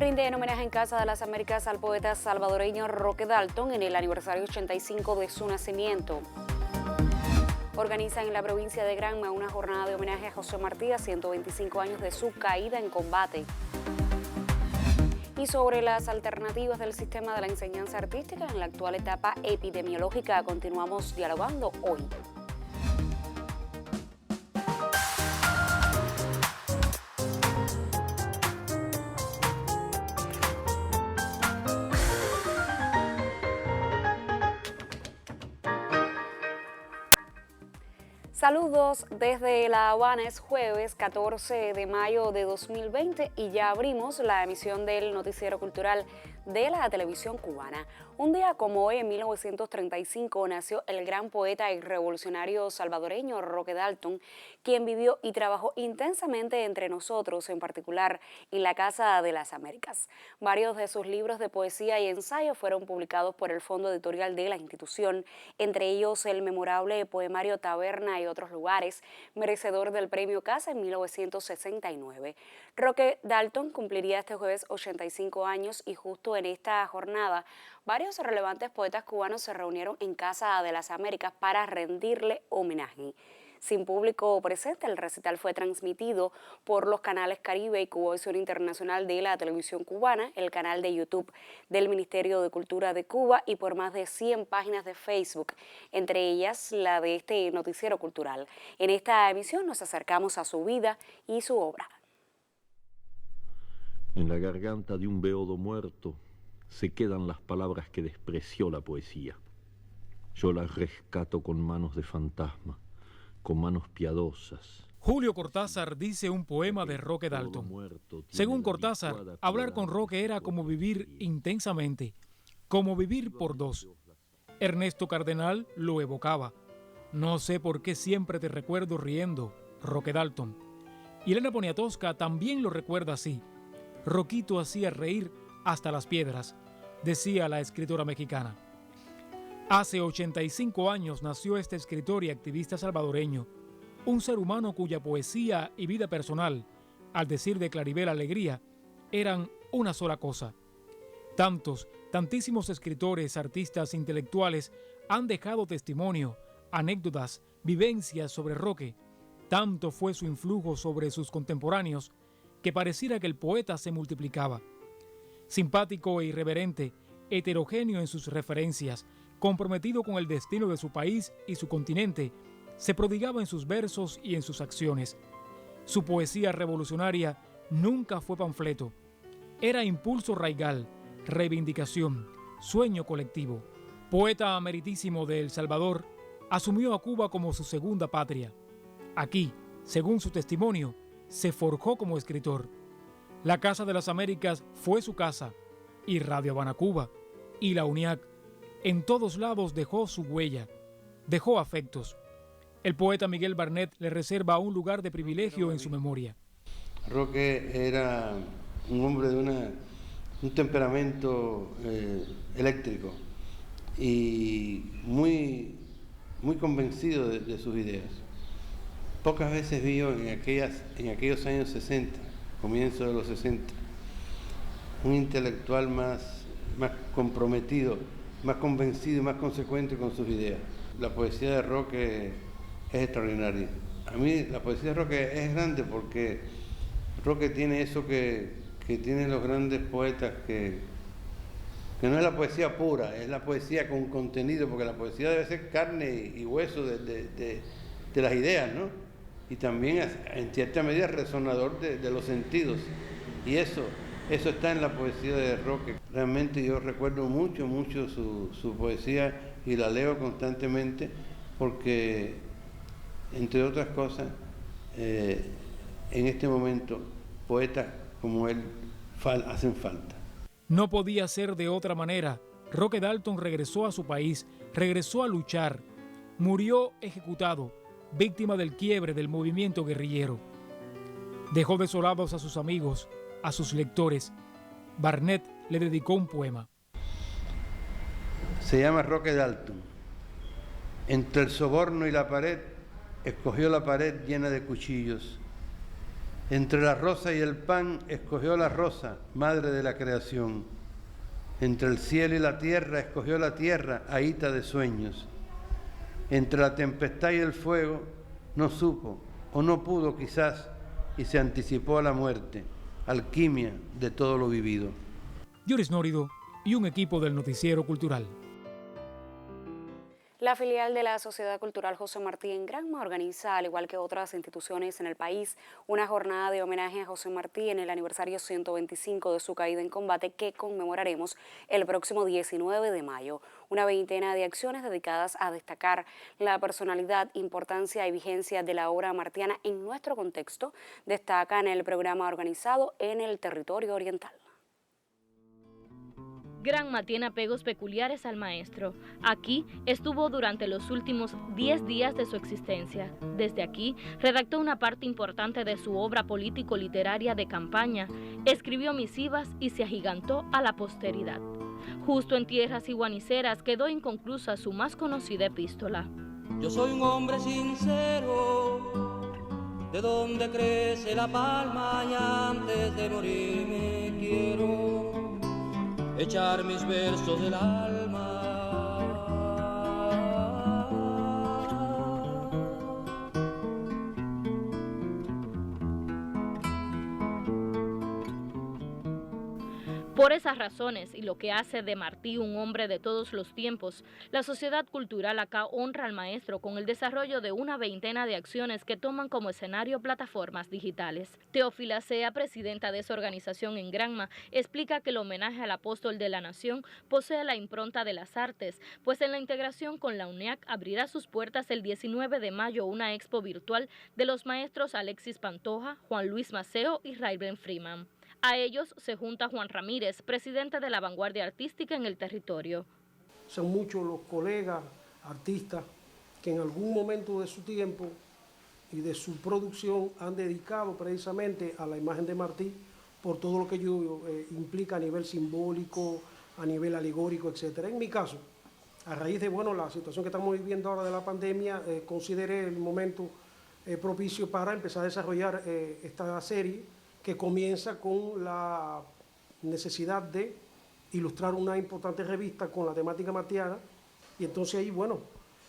Rinde en homenaje en Casa de las Américas al poeta salvadoreño Roque Dalton en el aniversario 85 de su nacimiento. Organizan en la provincia de Granma una jornada de homenaje a José Martí a 125 años de su caída en combate. Y sobre las alternativas del sistema de la enseñanza artística en la actual etapa epidemiológica, continuamos dialogando hoy. Saludos desde La Habana, es jueves 14 de mayo de 2020 y ya abrimos la emisión del noticiero cultural de la televisión cubana. Un día como hoy, en 1935, nació el gran poeta y revolucionario salvadoreño Roque Dalton, quien vivió y trabajó intensamente entre nosotros, en particular en la Casa de las Américas. Varios de sus libros de poesía y ensayo fueron publicados por el Fondo Editorial de la institución, entre ellos el memorable poemario Taberna y otros lugares, merecedor del Premio Casa en 1969. Roque Dalton cumpliría este jueves 85 años y justo en esta jornada varios relevantes poetas cubanos se reunieron en Casa de las Américas para rendirle homenaje. Sin público presente, el recital fue transmitido por los canales Caribe y Cubovisión Internacional de la televisión cubana, el canal de YouTube del Ministerio de Cultura de Cuba y por más de 100 páginas de Facebook, entre ellas la de este noticiero cultural. En esta emisión nos acercamos a su vida y su obra. En la garganta de un beodo muerto se quedan las palabras que despreció la poesía. Yo las rescato con manos de fantasma, con manos piadosas. Julio Cortázar dice un poema de Roque Dalton. Según Cortázar, hablar con Roque era como vivir intensamente, como vivir por dos. Ernesto Cardenal lo evocaba. No sé por qué siempre te recuerdo riendo, Roque Dalton. Y Elena Poniatowska también lo recuerda así. Roquito hacía reír hasta las piedras, decía la escritora mexicana. Hace 85 años nació este escritor y activista salvadoreño, un ser humano cuya poesía y vida personal, al decir de Claribel Alegría, eran una sola cosa. Tantísimos escritores, artistas, intelectuales han dejado testimonio, anécdotas, vivencias sobre Roque. Tanto fue su influjo sobre sus contemporáneos que pareciera que el poeta se multiplicaba. Simpático e irreverente, heterogéneo en sus referencias, comprometido con el destino de su país y su continente, se prodigaba en sus versos y en sus acciones. Su poesía revolucionaria nunca fue panfleto. Era impulso raigal, reivindicación, sueño colectivo. Poeta meritísimo de El Salvador, asumió a Cuba como su segunda patria. Aquí, según su testimonio, se forjó como escritor. La Casa de las Américas fue su casa, y Radio Habana Cuba, y la UNIAC. En todos lados dejó su huella, dejó afectos. El poeta Miguel Barnet le reserva un lugar de privilegio en su memoria. Roque era un hombre de un temperamento eléctrico y muy convencido de sus ideas. Pocas veces vio en aquellos años 60, comienzo de los 60, un intelectual más comprometido, más convencido y más consecuente con sus ideas. La poesía de Roque es extraordinaria. A mí la poesía de Roque es grande porque Roque tiene eso que tienen los grandes poetas, que no es la poesía pura, es la poesía con contenido, porque la poesía debe ser carne y hueso de las ideas, ¿no? Y también en cierta medida resonador de los sentidos. Y eso está en la poesía de Roque. Realmente yo recuerdo mucho su poesía y la leo constantemente porque, entre otras cosas, en este momento poetas como él hacen falta. No podía ser de otra manera. Roque Dalton regresó a su país, regresó a luchar. Murió ejecutado, víctima del quiebre del movimiento guerrillero. Dejó desolados a sus amigos, a sus lectores. Barnet le dedicó un poema. Se llama Roque Dalton. Entre el soborno y la pared, escogió la pared llena de cuchillos. Entre la rosa y el pan escogió la rosa, madre de la creación. Entre el cielo y la tierra escogió la tierra, ahita de sueños. Entre la tempestad y el fuego no supo, o no pudo quizás, y se anticipó a la muerte, alquimia de todo lo vivido. Yoris Nórido y un equipo del Noticiero Cultural. La filial de la Sociedad Cultural José Martí en Granma organiza, al igual que otras instituciones en el país, una jornada de homenaje a José Martí en el aniversario 125 de su caída en combate que conmemoraremos el próximo 19 de mayo. Una veintena de acciones dedicadas a destacar la personalidad, importancia y vigencia de la obra martiana en nuestro contexto destacan el programa organizado en el territorio oriental. Granma tiene apegos peculiares al maestro. Aquí estuvo durante los últimos 10 días de su existencia. Desde aquí redactó una parte importante de su obra político-literaria de campaña, escribió misivas y se agigantó a la posteridad. Justo en tierras iguaniceras quedó inconclusa su más conocida epístola. Yo soy un hombre sincero, de donde crece la palma y antes de morirme quiero echar mis versos del alma. Por esas razones y lo que hace de Martí un hombre de todos los tiempos, la Sociedad Cultural acá honra al maestro con el desarrollo de una veintena de acciones que toman como escenario plataformas digitales. Teófila Sea, presidenta de esa organización en Granma, explica que el homenaje al apóstol de la nación posee la impronta de las artes, pues en la integración con la UNEAC abrirá sus puertas el 19 de mayo una expo virtual de los maestros Alexis Pantoja, Juan Luis Maceo y Rayben Freeman. A ellos se junta Juan Ramírez, presidente de la vanguardia artística en el territorio. Son muchos los colegas, artistas, que en algún momento de su tiempo y de su producción han dedicado precisamente a la imagen de Martí por todo lo que ello implica a nivel simbólico, a nivel alegórico, etc. En mi caso, a raíz de la situación que estamos viviendo ahora de la pandemia, consideré el momento propicio para empezar a desarrollar esta serie que comienza con la necesidad de ilustrar una importante revista con la temática martiana, y entonces ahí,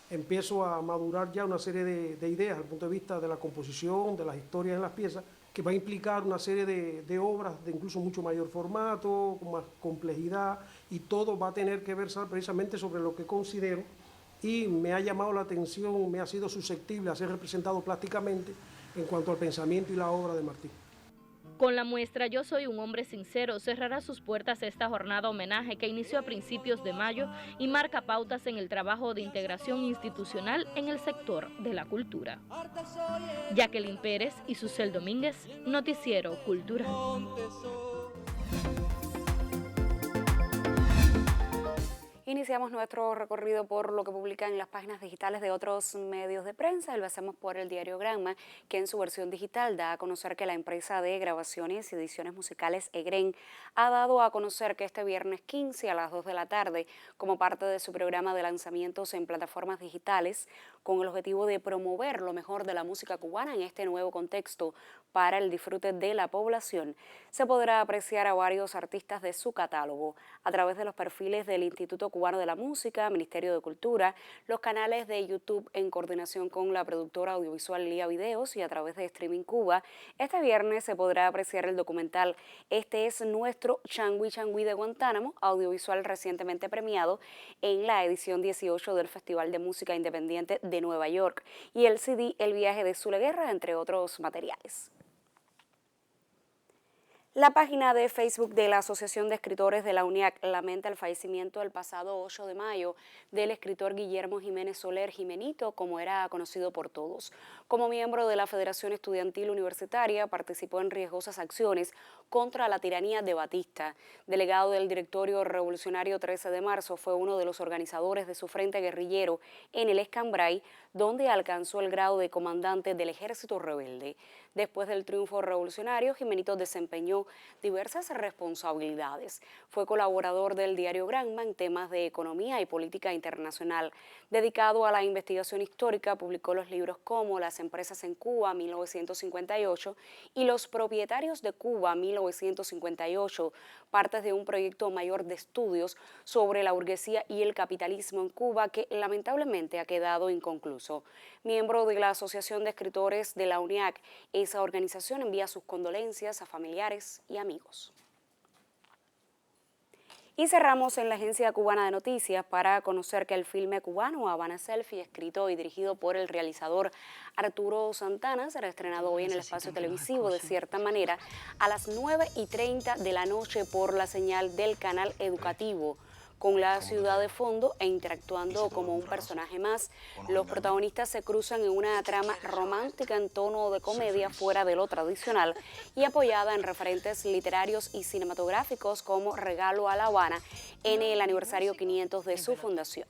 empiezo a madurar ya una serie de ideas desde el punto de vista de la composición, de las historias en las piezas, que va a implicar una serie de obras de incluso mucho mayor formato, con más complejidad, y todo va a tener que versar precisamente sobre lo que considero, y me ha llamado la atención, me ha sido susceptible a ser representado plásticamente en cuanto al pensamiento y la obra de Martí. Con la muestra Yo soy un hombre sincero cerrará sus puertas esta jornada homenaje que inició a principios de mayo y marca pautas en el trabajo de integración institucional en el sector de la cultura. Jacqueline Pérez y Susel Domínguez, Noticiero Cultural. Iniciamos nuestro recorrido por lo que publican en las páginas digitales de otros medios de prensa y lo hacemos por el diario Granma, que en su versión digital da a conocer que la empresa de grabaciones y ediciones musicales EGREN ha dado a conocer que este viernes 15 a las 2 de la tarde, como parte de su programa de lanzamientos en plataformas digitales, con el objetivo de promover lo mejor de la música cubana en este nuevo contexto para el disfrute de la población, se podrá apreciar a varios artistas de su catálogo a través de los perfiles del Instituto Cubano de la Música, Ministerio de Cultura, los canales de YouTube en coordinación con la productora audiovisual Lía Videos y a través de Streaming Cuba. Este viernes se podrá apreciar el documental Este es nuestro Changui Changui de Guantánamo, audiovisual recientemente premiado en la edición 18 del Festival de Música Independiente de Nueva York, y el CD El viaje de Zule Guerra, entre otros materiales. La página de Facebook de la Asociación de Escritores de la UNEAC lamenta el fallecimiento el pasado 8 de mayo del escritor Guillermo Jiménez Soler Jimenito, como era conocido por todos. Como miembro de la Federación Estudiantil Universitaria, participó en riesgosas acciones contra la tiranía de Batista. Delegado del Directorio Revolucionario 13 de marzo, fue uno de los organizadores de su frente guerrillero en el Escambray, donde alcanzó el grado de comandante del Ejército Rebelde. Después del triunfo revolucionario, Ximenito desempeñó diversas responsabilidades. Fue colaborador del diario Granma en temas de economía y política internacional. Dedicado a la investigación histórica, publicó los libros como Las empresas en Cuba, 1958, y Los propietarios de Cuba, 1958, partes de un proyecto mayor de estudios sobre la burguesía y el capitalismo en Cuba que lamentablemente ha quedado inconcluso. Miembro de la Asociación de Escritores de la UNIAC, esa organización envía sus condolencias a familiares y amigos. Y cerramos en la Agencia Cubana de Noticias para conocer que el filme cubano Habana Selfie, escrito y dirigido por el realizador Arturo Santana, será estrenado hoy en el espacio televisivo De Cierta Manera a las 9:30 de la noche por la señal del canal educativo. Con la ciudad de fondo e interactuando como un personaje más, los protagonistas se cruzan en una trama romántica en tono de comedia fuera de lo tradicional y apoyada en referentes literarios y cinematográficos como Regalo a La Habana en el aniversario 500 de su fundación.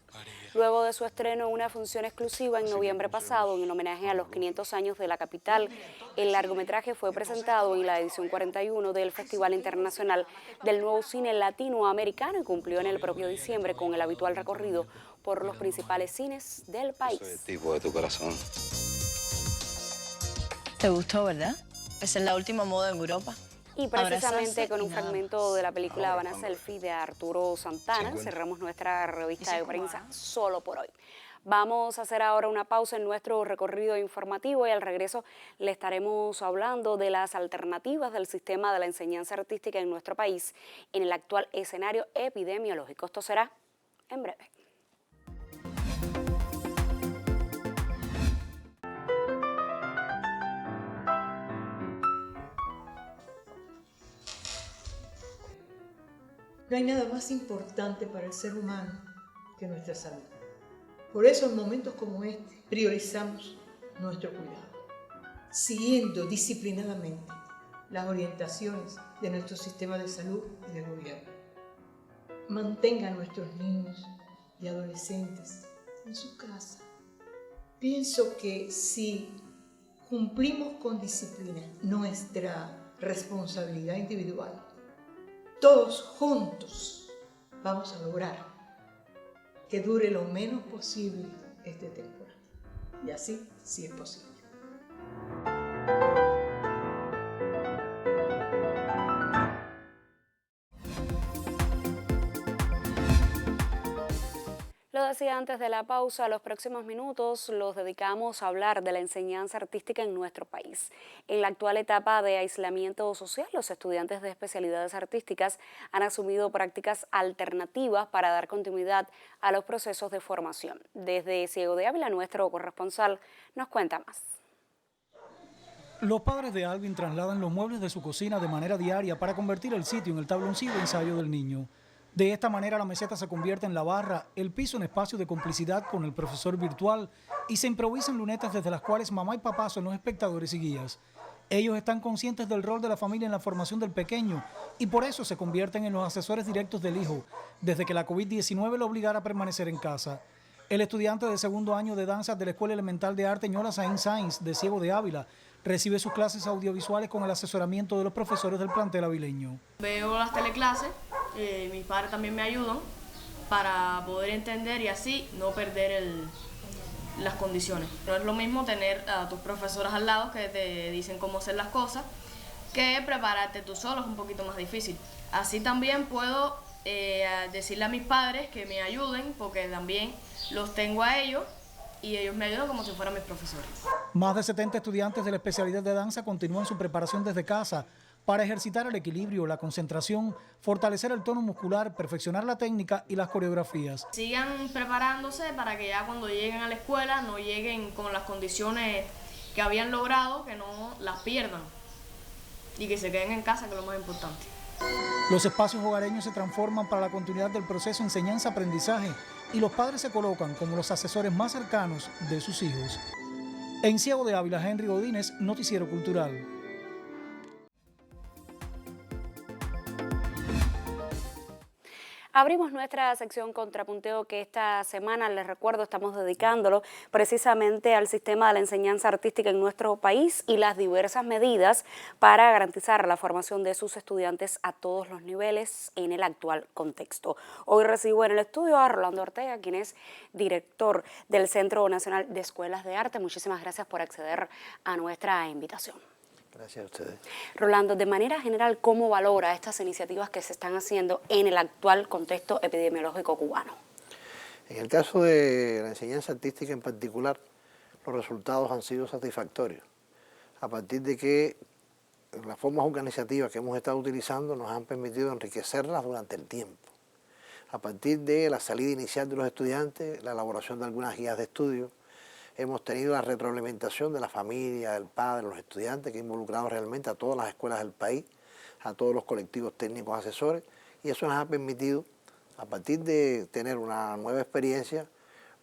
Luego de su estreno en una función exclusiva en noviembre pasado en homenaje a los 500 años de la capital, el largometraje fue presentado en la edición 41 del Festival Internacional del Nuevo Cine Latinoamericano y cumplió en el propio diciembre con el habitual recorrido por los principales cines del país. Soy el tipo de tu corazón. ¿Te gustó, verdad? Esa es la última moda en Europa. Y precisamente con un fragmento de la película Habana Selfie de Arturo Santana cerramos nuestra revista de prensa solo por hoy. Vamos a hacer ahora una pausa en nuestro recorrido informativo y al regreso le estaremos hablando de las alternativas del sistema de la enseñanza artística en nuestro país en el actual escenario epidemiológico. Esto será en breve. No hay nada más importante para el ser humano que nuestra salud. Por eso en momentos como este priorizamos nuestro cuidado, siguiendo disciplinadamente las orientaciones de nuestro sistema de salud y del gobierno. Mantenga a nuestros niños y adolescentes en su casa. Pienso que si cumplimos con disciplina nuestra responsabilidad individual, todos juntos vamos a lograr que dure lo menos posible esta temporada. Y así sí es posible. Lo decía antes de la pausa, los próximos minutos los dedicamos a hablar de la enseñanza artística en nuestro país. En la actual etapa de aislamiento social, los estudiantes de especialidades artísticas han asumido prácticas alternativas para dar continuidad a los procesos de formación. Desde Ciego de Ávila, nuestro corresponsal nos cuenta más. Los padres de Alvin trasladan los muebles de su cocina de manera diaria para convertir el sitio en el tabloncillo de ensayo del niño. De esta manera la meseta se convierte en la barra, el piso en espacio de complicidad con el profesor virtual y se improvisan lunetas desde las cuales mamá y papá son los espectadores y guías. Ellos están conscientes del rol de la familia en la formación del pequeño y por eso se convierten en los asesores directos del hijo, desde que la COVID-19 lo obligara a permanecer en casa. El estudiante de segundo año de danza de la Escuela Elemental de Arte Ñola Saín Sáenz de Ciego de Ávila recibe sus clases audiovisuales con el asesoramiento de los profesores del plantel avileño. Veo las teleclases, mis padres también me ayudan para poder entender y así no perder las condiciones. No es lo mismo tener a tus profesoras al lado que te dicen cómo hacer las cosas que prepararte tú solo, es un poquito más difícil. Así también puedo decirle a mis padres que me ayuden porque también los tengo a ellos y ellos me ayudan como si fueran mis profesores. Más de 70 estudiantes de la especialidad de danza continúan su preparación desde casa para ejercitar el equilibrio, la concentración, fortalecer el tono muscular, perfeccionar la técnica y las coreografías. Sigan preparándose para que ya cuando lleguen a la escuela no lleguen con las condiciones que habían logrado, que no las pierdan y que se queden en casa, que es lo más importante. Los espacios hogareños se transforman para la continuidad del proceso enseñanza-aprendizaje y los padres se colocan como los asesores más cercanos de sus hijos. En Ciego de Ávila, Henry Godínez, Noticiero Cultural. Abrimos nuestra sección Contrapunteo, que esta semana, les recuerdo, estamos dedicándolo precisamente al sistema de la enseñanza artística en nuestro país y las diversas medidas para garantizar la formación de sus estudiantes a todos los niveles en el actual contexto. Hoy recibo en el estudio a Rolando Ortega, quien es director del Centro Nacional de Escuelas de Arte. Muchísimas gracias por acceder a nuestra invitación. Gracias a ustedes. Rolando, de manera general, ¿cómo valora estas iniciativas que se están haciendo en el actual contexto epidemiológico cubano? En el caso de la enseñanza artística en particular, los resultados han sido satisfactorios, a partir de que las formas organizativas que hemos estado utilizando nos han permitido enriquecerlas durante el tiempo. A partir de la salida inicial de los estudiantes, la elaboración de algunas guías de estudio, hemos tenido la retroalimentación de la familia, del padre, los estudiantes, que ha involucrado realmente a todas las escuelas del país, a todos los colectivos técnicos asesores, y eso nos ha permitido, a partir de tener una nueva experiencia,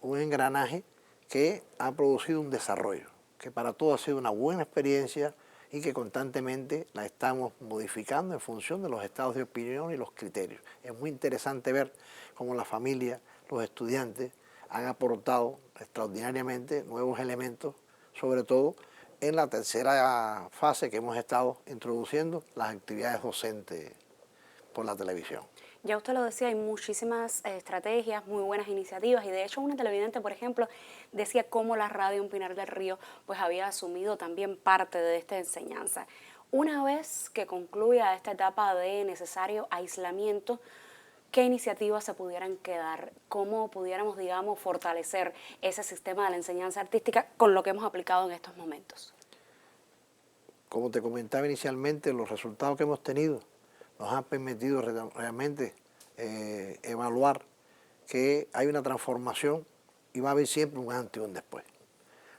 un engranaje que ha producido un desarrollo, que para todos ha sido una buena experiencia y que constantemente la estamos modificando en función de los estados de opinión y los criterios. Es muy interesante ver cómo la familia, los estudiantes, han aportado extraordinariamente nuevos elementos, sobre todo en la tercera fase que hemos estado introduciendo, las actividades docentes por la televisión. Ya usted lo decía, hay muchísimas estrategias, muy buenas iniciativas, y de hecho una televidente, por ejemplo, decía cómo la radio en Pinar del Río pues había asumido también parte de esta enseñanza. Una vez que concluya esta etapa de necesario aislamiento, ¿qué iniciativas se pudieran quedar? ¿Cómo pudiéramos, digamos, fortalecer ese sistema de la enseñanza artística con lo que hemos aplicado en estos momentos? Como te comentaba inicialmente, los resultados que hemos tenido nos han permitido realmente evaluar que hay una transformación y va a haber siempre un antes y un después.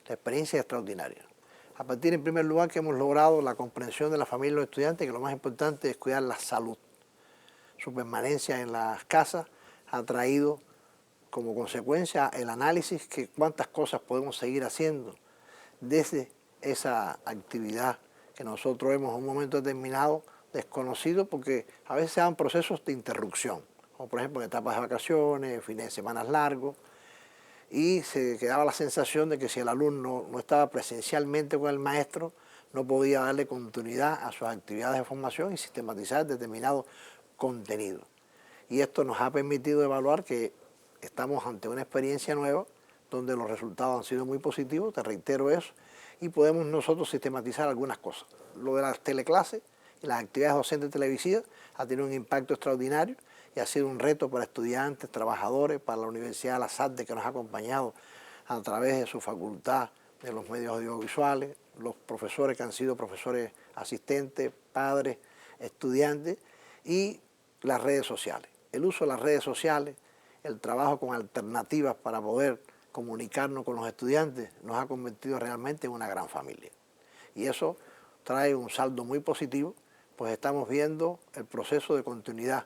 La experiencia es extraordinaria. A partir, en primer lugar, que hemos logrado la comprensión de la familia y los estudiantes, que lo más importante es cuidar la salud. Su permanencia en las casas ha traído como consecuencia el análisis que cuántas cosas podemos seguir haciendo desde esa actividad que nosotros hemos en un momento determinado desconocido, porque a veces se dan procesos de interrupción, como por ejemplo en etapas de vacaciones, fines de semana largos, y se quedaba la sensación de que si el alumno no estaba presencialmente con el maestro, no podía darle continuidad a sus actividades de formación y sistematizar determinados contenido. Y esto nos ha permitido evaluar que estamos ante una experiencia nueva donde los resultados han sido muy positivos, te reitero eso, y podemos nosotros sistematizar algunas cosas. Lo de las teleclases y las actividades docentes televisivas ha tenido un impacto extraordinario y ha sido un reto para estudiantes, trabajadores, para la Universidad de las Artes, que nos ha acompañado a través de su facultad de los medios audiovisuales, los profesores que han sido profesores asistentes, padres, estudiantes, y las redes sociales. El uso de las redes sociales, el trabajo con alternativas para poder comunicarnos con los estudiantes, nos ha convertido realmente en una gran familia. Y eso trae un saldo muy positivo, pues estamos viendo el proceso de continuidad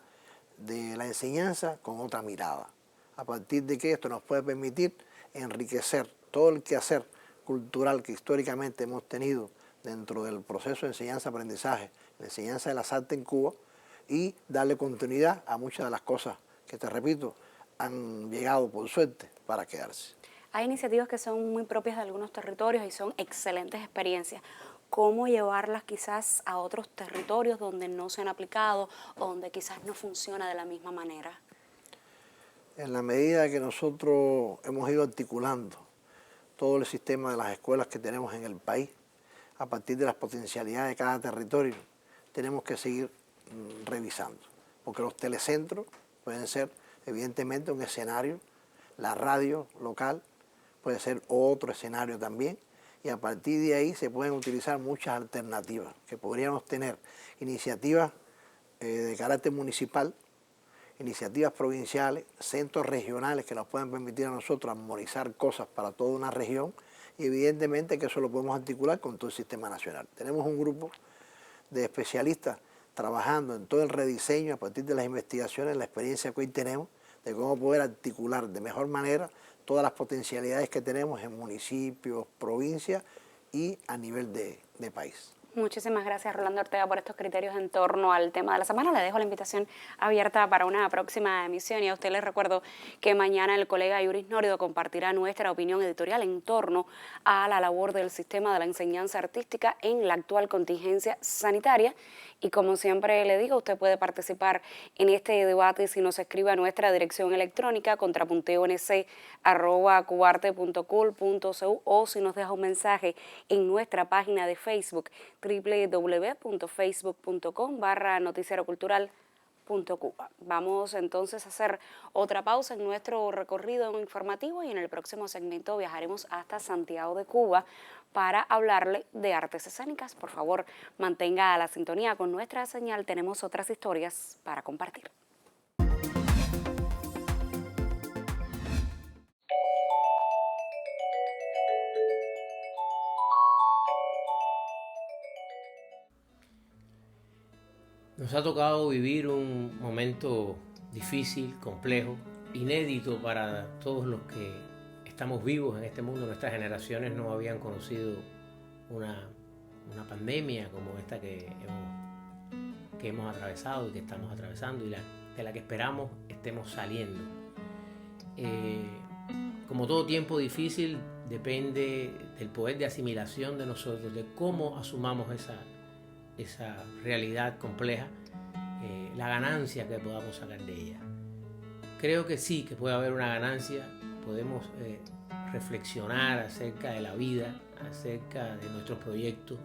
de la enseñanza con otra mirada, a partir de que esto nos puede permitir enriquecer todo el quehacer cultural que históricamente hemos tenido dentro del proceso de enseñanza-aprendizaje, la enseñanza de las artes en Cuba, y darle continuidad a muchas de las cosas que, te repito, han llegado por suerte para quedarse. Hay iniciativas que son muy propias de algunos territorios y son excelentes experiencias. ¿Cómo llevarlas quizás a otros territorios donde no se han aplicado o donde quizás no funciona de la misma manera? En la medida que nosotros hemos ido articulando todo el sistema de las escuelas que tenemos en el país, a partir de las potencialidades de cada territorio, tenemos que seguir revisando, porque los telecentros pueden ser evidentemente un escenario, la radio local puede ser otro escenario también, y a partir de ahí se pueden utilizar muchas alternativas, que podríamos tener iniciativas de carácter municipal, iniciativas provinciales, centros regionales que nos puedan permitir a nosotros armonizar cosas para toda una región, y evidentemente que eso lo podemos articular con todo el sistema nacional. Tenemos un grupo de especialistas trabajando en todo el rediseño a partir de las investigaciones, la experiencia que hoy tenemos, de cómo poder articular de mejor manera todas las potencialidades que tenemos en municipios, provincias y a nivel de país. Muchísimas gracias, Rolando Ortega, por estos criterios en torno al tema de la semana. Le dejo la invitación abierta para una próxima emisión y a usted les recuerdo que mañana el colega Yuris Norido compartirá nuestra opinión editorial en torno a la labor del sistema de la enseñanza artística en la actual contingencia sanitaria. Y como siempre le digo, usted puede participar en este debate si nos escribe a nuestra dirección electrónica contrapunteonc@cuarte.cul.cu o si nos deja un mensaje en nuestra página de Facebook www.facebook.com/noticierocultural.cuba. Vamos entonces a hacer otra pausa en nuestro recorrido informativo y en el próximo segmento viajaremos hasta Santiago de Cuba para hablarle de artes escénicas. Por favor, mantenga la sintonía con nuestra señal. Tenemos otras historias para compartir. Nos ha tocado vivir un momento difícil, complejo, inédito para todos los que estamos vivos en este mundo. Nuestras generaciones no habían conocido una pandemia como esta que hemos atravesado y que estamos atravesando y de la que esperamos estemos saliendo. Como todo tiempo difícil, depende del poder de asimilación de nosotros, de cómo asumamos esa realidad compleja, la ganancia que podamos sacar de ella. Creo que sí, que puede haber una ganancia, podemos reflexionar acerca de la vida, acerca de nuestros proyectos,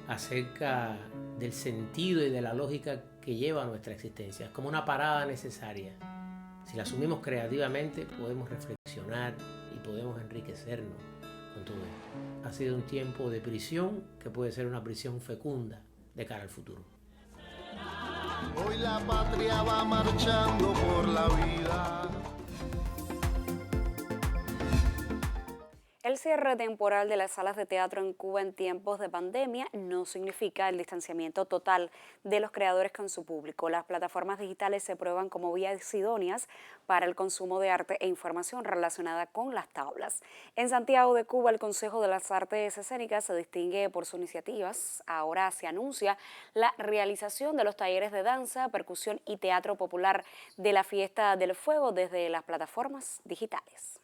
acerca del sentido y de la lógica que lleva nuestra existencia. Es como una parada necesaria. Si la asumimos creativamente, podemos reflexionar y podemos enriquecernos con todo esto. Ha sido un tiempo de prisión que puede ser una prisión fecunda de cara al futuro. Hoy la patria va marchando por la vida. El cierre temporal de las salas de teatro en Cuba en tiempos de pandemia no significa el distanciamiento total de los creadores con su público. Las plataformas digitales se prueban como vías idóneas para el consumo de arte e información relacionada con las tablas. En Santiago de Cuba, el Consejo de las Artes Escénicas se distingue por sus iniciativas. Ahora se anuncia la realización de los talleres de danza, percusión y teatro popular de la Fiesta del Fuego desde las plataformas digitales.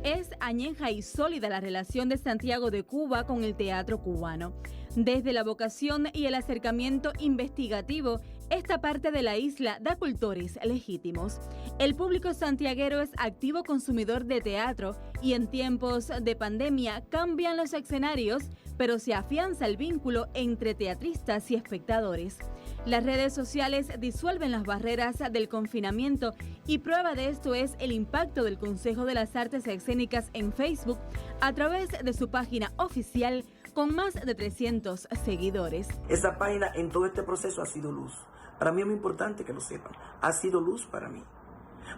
Es añeja y sólida la relación de Santiago de Cuba con el teatro cubano. Desde la vocación y el acercamiento investigativo, esta parte de la isla da cultores legítimos. El público santiaguero es activo consumidor de teatro y en tiempos de pandemia cambian los escenarios, pero se afianza el vínculo entre teatristas y espectadores. Las redes sociales disuelven las barreras del confinamiento y prueba de esto es el impacto del Consejo de las Artes Escénicas en Facebook a través de su página oficial con más de 300 seguidores. Esa página en todo este proceso ha sido luz. Para mí es muy importante que lo sepan. Ha sido luz para mí.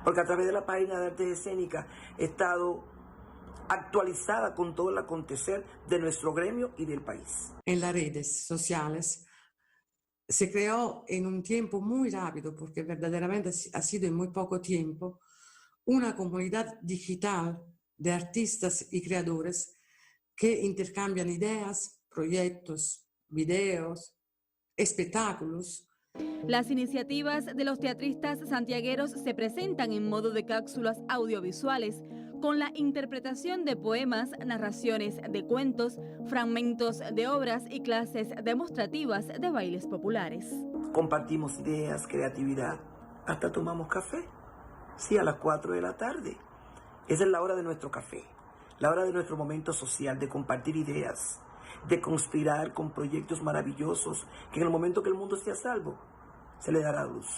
Porque a través de la página de Artes Escénicas he estado actualizada con todo el acontecer de nuestro gremio y del país. En las redes sociales se creó en un tiempo muy rápido, porque verdaderamente ha sido en muy poco tiempo, una comunidad digital de artistas y creadores que intercambian ideas, proyectos, videos, espectáculos. Las iniciativas de los teatristas santiagueros se presentan en modo de cápsulas audiovisuales con la interpretación de poemas, narraciones de cuentos, fragmentos de obras y clases demostrativas de bailes populares. Compartimos ideas, creatividad, hasta tomamos café. Sí, a las 4 de la tarde. Esa es la hora de nuestro café, la hora de nuestro momento social, de compartir ideas, de conspirar con proyectos maravillosos que en el momento que el mundo esté a salvo, se le dará luz.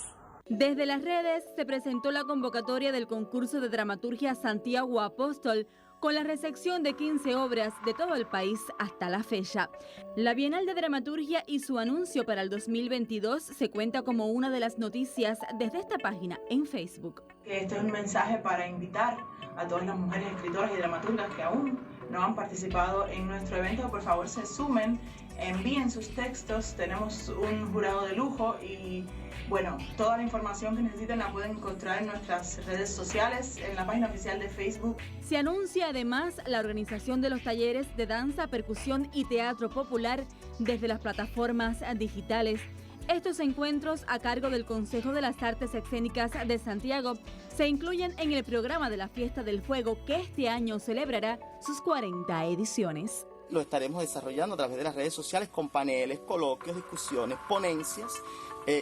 Desde las redes se presentó la convocatoria del concurso de dramaturgia Santiago Apóstol con la recepción de 15 obras de todo el país hasta la fecha. La Bienal de Dramaturgia y su anuncio para el 2022 se cuenta como una de las noticias desde esta página en Facebook. Este es un mensaje para invitar a todas las mujeres escritoras y dramaturgas que aún no han participado en nuestro evento, por favor se sumen envíen sus textos. Tenemos un jurado de lujo y bueno, toda la información que necesiten la pueden encontrar en nuestras redes sociales, en la página oficial de Facebook. Se anuncia además la organización de los talleres de danza, percusión y teatro popular desde las plataformas digitales. Estos encuentros, a cargo del Consejo de las Artes Escénicas de Santiago, se incluyen en el programa de la Fiesta del Fuego, que este año celebrará sus 40 ediciones. Lo estaremos desarrollando a través de las redes sociales con paneles, coloquios, discusiones, ponencias,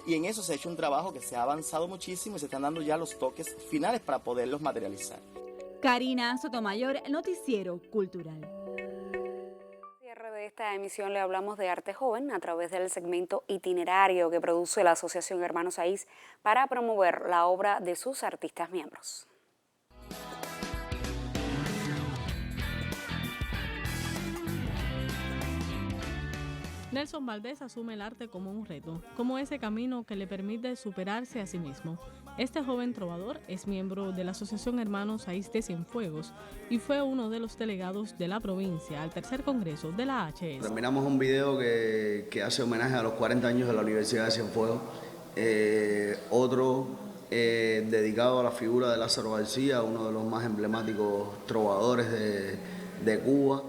y en eso se ha hecho un trabajo que se ha avanzado muchísimo y se están dando ya los toques finales para poderlos materializar. Karina Sotomayor, Noticiero Cultural. De esta emisión le hablamos de arte joven a través del segmento itinerario que produce la Asociación Hermanos Saiz para promover la obra de sus artistas miembros. Nelson Valdés asume el arte como un reto, como ese camino que le permite superarse a sí mismo. Este joven trovador es miembro de la Asociación Hermanos Saiz de Cienfuegos y fue uno de los delegados de la provincia al tercer congreso de la HS. Terminamos un video que hace homenaje a los 40 años de la Universidad de Cienfuegos, otro dedicado a la figura de Lázaro García, uno de los más emblemáticos trovadores de Cuba,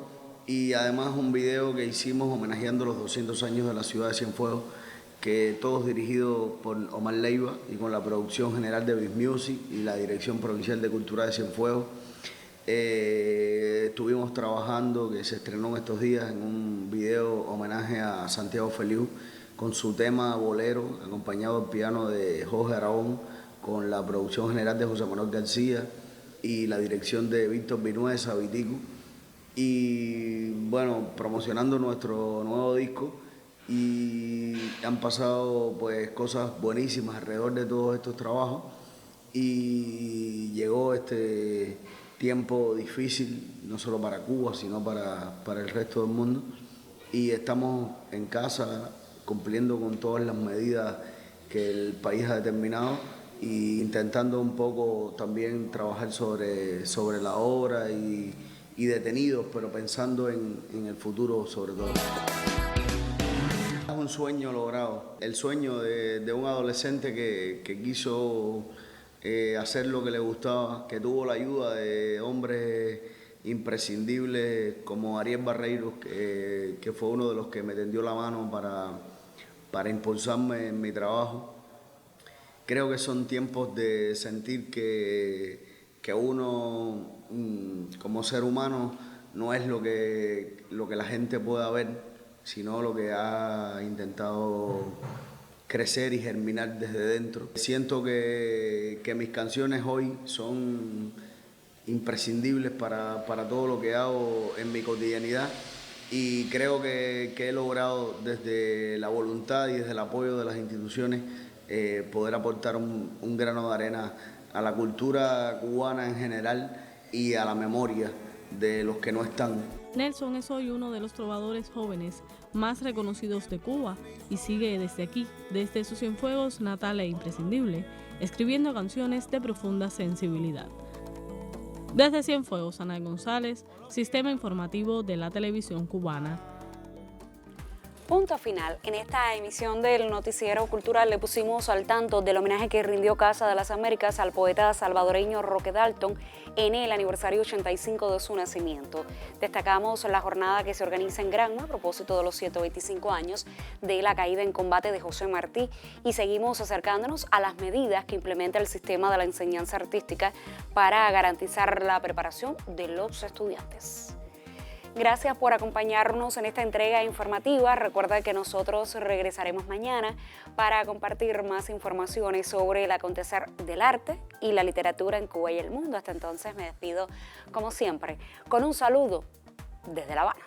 y además un video que hicimos homenajeando los 200 años de la ciudad de Cienfuegos, que todos dirigidos por Omar Leiva y con la producción general de Biz Music y la Dirección Provincial de Cultura de Cienfuegos. Estuvimos trabajando, que se estrenó en estos días, en un video homenaje a Santiago Feliu con su tema Bolero, acompañado al piano de Jorge Aragón, con la producción general de José Manuel García y la dirección de Víctor Vinuesa, Vitico. Y bueno, promocionando nuestro nuevo disco, y han pasado pues cosas buenísimas alrededor de todos estos trabajos, y llegó este tiempo difícil no solo para Cuba sino para el resto del mundo, y estamos en casa cumpliendo con todas las medidas que el país ha determinado e intentando un poco también trabajar sobre la obra y detenidos, pero pensando en el futuro sobre todo. Es un sueño logrado, el sueño de un adolescente que quiso hacer lo que le gustaba, que tuvo la ayuda de hombres imprescindibles como Ariel Barreiros, que fue uno de los que me tendió la mano para impulsarme en mi trabajo. Creo que son tiempos de sentir que uno como ser humano no es lo que la gente pueda ver, sino lo que ha intentado crecer y germinar desde dentro. Siento que mis canciones hoy son imprescindibles para todo lo que hago en mi cotidianidad, y creo que he logrado desde la voluntad y desde el apoyo de las instituciones poder aportar un grano de arena a la cultura cubana en general y a la memoria de los que no están. Nelson es hoy uno de los trovadores jóvenes más reconocidos de Cuba y sigue desde aquí, desde su Cienfuegos natal e imprescindible, escribiendo canciones de profunda sensibilidad. Desde Cienfuegos, Ana González, Sistema Informativo de la Televisión Cubana. Punto final. En esta emisión del Noticiero Cultural le pusimos al tanto del homenaje que rindió Casa de las Américas al poeta salvadoreño Roque Dalton en el aniversario 85 de su nacimiento. Destacamos la jornada que se organiza en Granma a propósito de los 125 años de la caída en combate de José Martí, y seguimos acercándonos a las medidas que implementa el sistema de la enseñanza artística para garantizar la preparación de los estudiantes. Gracias por acompañarnos en esta entrega informativa. Recuerda que nosotros regresaremos mañana para compartir más informaciones sobre el acontecer del arte y la literatura en Cuba y el mundo. Hasta entonces me despido, como siempre, con un saludo desde La Habana.